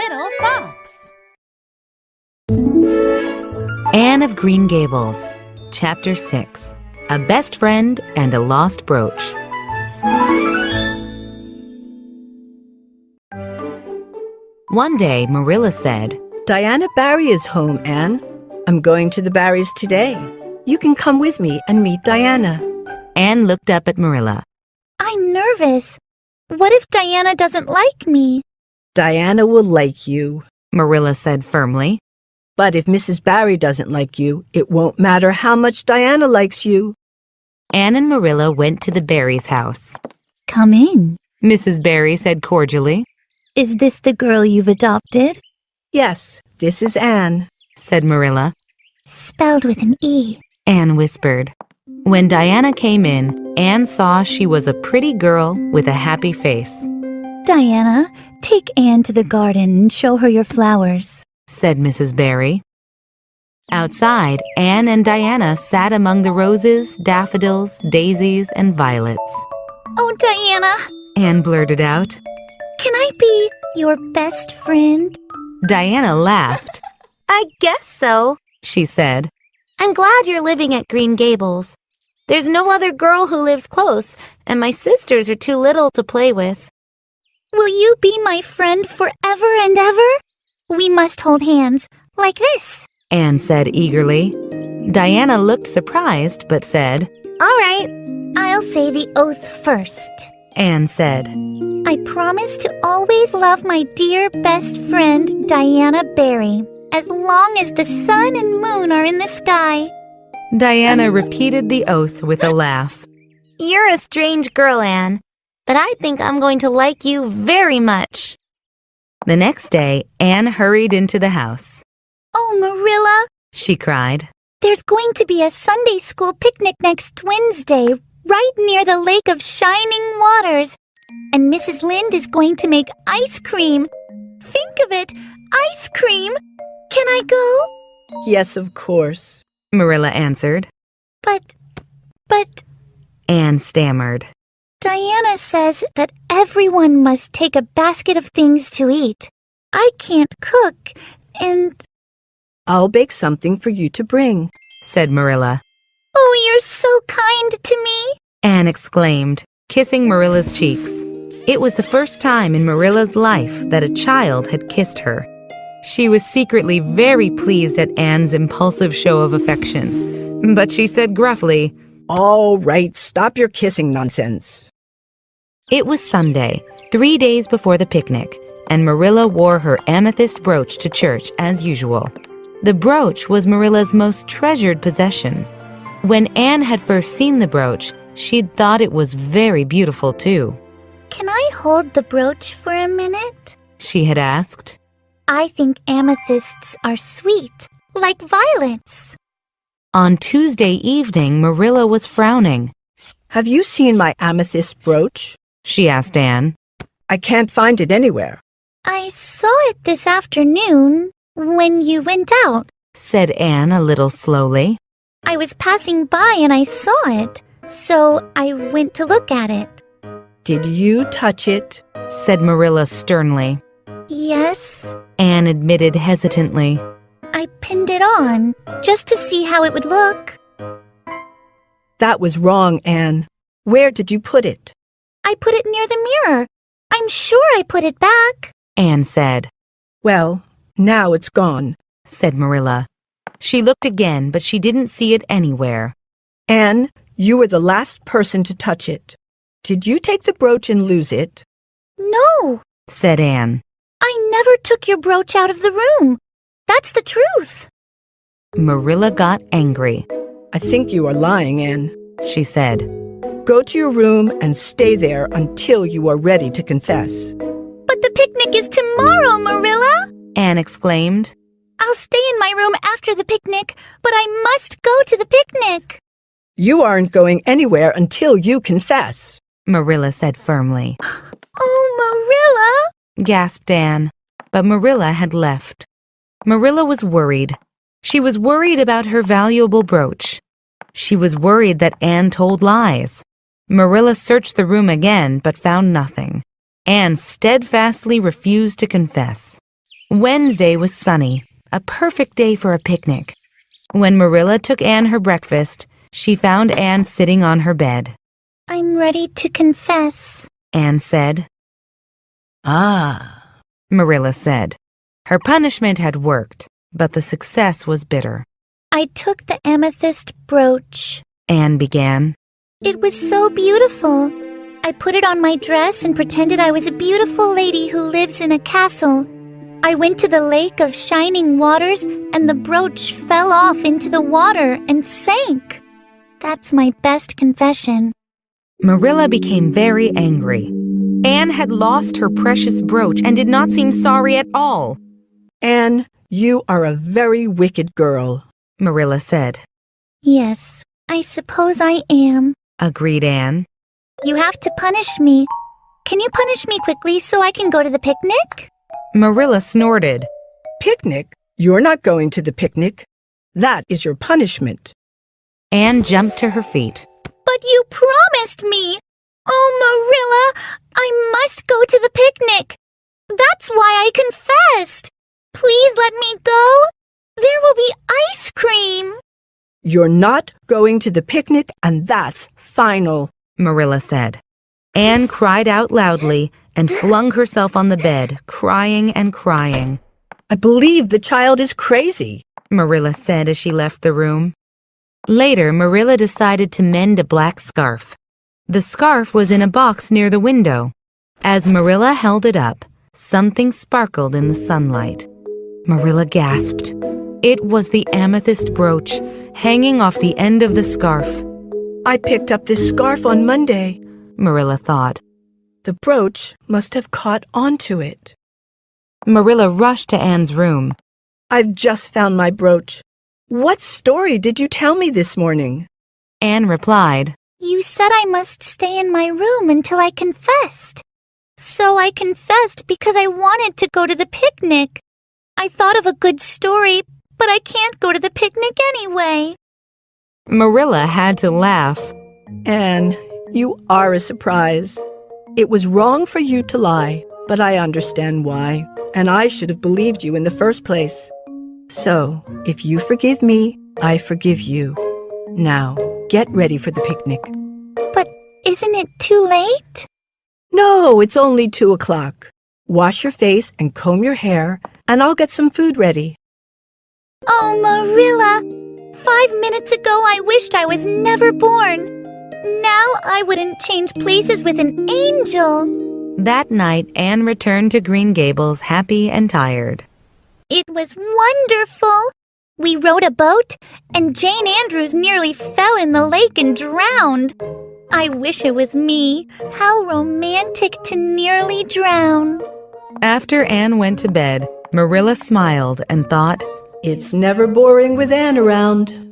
little fox. Anne of Green Gables, Chapter 6, A Best Friend and a Lost Brooch. One day, Marilla said, "Diana Barry is home, Anne. I'm going to the Barrys today. You can come with me and meet Diana." Anne looked up at Marilla. I'm nervous. What if Diana doesn't like me? "Diana will like you. Marilla said firmly. But if Mrs. Barry doesn't like you, it won't matter how much Diana likes you." Anne and Marilla went to the Barrys' house. Come in. Mrs. Barry said cordially. Is this the girl you've adopted? "Yes, this is Anne," Said Marilla. Spelled with an E. Anne whispered. When Diana came in, Anne saw she was a pretty girl with a happy face. Diana, take Anne to the garden and show her your flowers, Said Mrs. Barry. Outside, Anne and Diana sat among the roses, daffodils, daisies, and violets. Oh, Diana, Anne blurted out. can I be your best friend? Diana laughed. I guess so, She said. I'm glad you're living at Green Gables. There's no other girl who lives close, and my sisters are too little to play with. Will you be my friend forever and ever? We must hold hands, like this. Anne said eagerly. Diana looked surprised but said, All right. I'll say the oath first. Anne said. I promise to always love my dear best friend, Diana Barry, as long as the sun and moon are in the sky. Diana repeated the oath with a laugh. You're a strange girl, Anne, but I think I'm going to like you very much. The next day, Anne hurried into the house. Oh, Marilla, She cried. there's going to be a Sunday school picnic next Wednesday, right near the Lake of Shining Waters. And Mrs. Lynde is going to make ice cream. Think of it, ice cream. Can I go? "Yes, of course." Marilla answered. But Anne stammered. Diana says that everyone must take a basket of things to eat. I can't cook, and... "I'll bake something for you to bring." Said Marilla. Oh, you're so kind to me. Anne exclaimed, kissing Marilla's cheeks. It was the first time in Marilla's life that a child had kissed her. She was secretly very pleased at Anne's impulsive show of affection, but she said gruffly, "All right, stop your kissing nonsense." It was Sunday, 3 days before the picnic, and Marilla wore her amethyst brooch to church as usual. The brooch was Marilla's most treasured possession. When Anne had first seen the brooch, she'd thought it was very beautiful too. Can I hold the brooch for a minute? She had asked. I think amethysts are sweet, like violets. On Tuesday evening, Marilla was frowning. "Have you seen my amethyst brooch?" She asked Anne. "I can't find it anywhere." I saw it this afternoon when you went out. Said Anne a little slowly. I was passing by and I saw it, so I went to look at it. "Did you touch it?" Said Marilla sternly. Yes, Anne admitted hesitantly. I pinned it on, just to see how it would look. "That was wrong, Anne. Where did you put it?" I put it near the mirror. I'm sure I put it back. Anne said. "Well, now it's gone." Said Marilla. She looked again, but she didn't see it anywhere. "Anne, you were the last person to touch it. Did you take the brooch and lose it?" No, Said Anne. I never took your brooch out of the room. That's the truth. Marilla got angry. "I think you are lying, Anne. She said. Go to your room and stay there until you are ready to confess." But the picnic is tomorrow, Marilla. Anne exclaimed. I'll stay in my room after the picnic, but I must go to the picnic. "You aren't going anywhere until you confess." Marilla said firmly. Oh, Marilla. Gasped Anne. But Marilla had left. Marilla was worried. She was worried about her valuable brooch. She was worried that Anne told lies. Marilla searched the room again, but found nothing. Anne steadfastly refused to confess. Wednesday was sunny, a perfect day for a picnic. When Marilla took Anne her breakfast, she found Anne sitting on her bed. I'm ready to confess, Anne said. Ah, Marilla said. Her punishment had worked, but the success was bitter. I took the amethyst brooch. Anne began. It was so beautiful. I put it on my dress and pretended I was a beautiful lady who lives in a castle. I went to the lake of shining waters and the brooch fell off into the water and sank. That's my best confession. Marilla became very angry. Anne had lost her precious brooch and did not seem sorry at all. Anne, you are a very wicked girl, Marilla said. Yes, I suppose I am. Agreed Anne. You have to punish me. Can you punish me quickly so I can go to the picnic? Marilla snorted. Picnic? You're not going to the picnic. That is your punishment. Anne jumped to her feet. But you promised me! Oh, Marilla, I must go to the picnic. That's why I confessed. Please let me go. There will be ice cream. You're not going to the picnic, and that's final, Marilla said. Anne cried out loudly and flung herself on the bed, crying and crying. I believe the child is crazy, Marilla said as she left the room. Later, Marilla decided to mend a black scarf. The scarf was in a box near the window. As Marilla held it up, something sparkled in the sunlight. Marilla gasped. It was the amethyst brooch hanging off the end of the scarf. I picked up this scarf on Monday, Marilla thought. The brooch must have caught onto it. Marilla rushed to Anne's room. I've just found my brooch. What story did you tell me this morning? Anne replied. You said I must stay in my room until I confessed. So I confessed because I wanted to go to the picnic. I thought of a good story, but I can't go to the picnic anyway. Marilla had to laugh. Anne, you are a surprise. It was wrong for you to lie, but I understand why, and I should have believed you in the first place. So, if you forgive me, I forgive you. Now, get ready for the picnic. But isn't it too late? No, it's only 2 o'clock. Wash your face and comb your hair, and I'll get some food ready. Oh, Marilla! 5 minutes ago I wished I was never born. Now I wouldn't change places with an angel. That night, Anne returned to Green Gables happy and tired. It was wonderful. We rowed a boat, and Jane Andrews nearly fell in the lake and drowned. I wish it was me. How romantic to nearly drown. After Anne went to bed, Marilla smiled and thought, It's never boring with Anne around.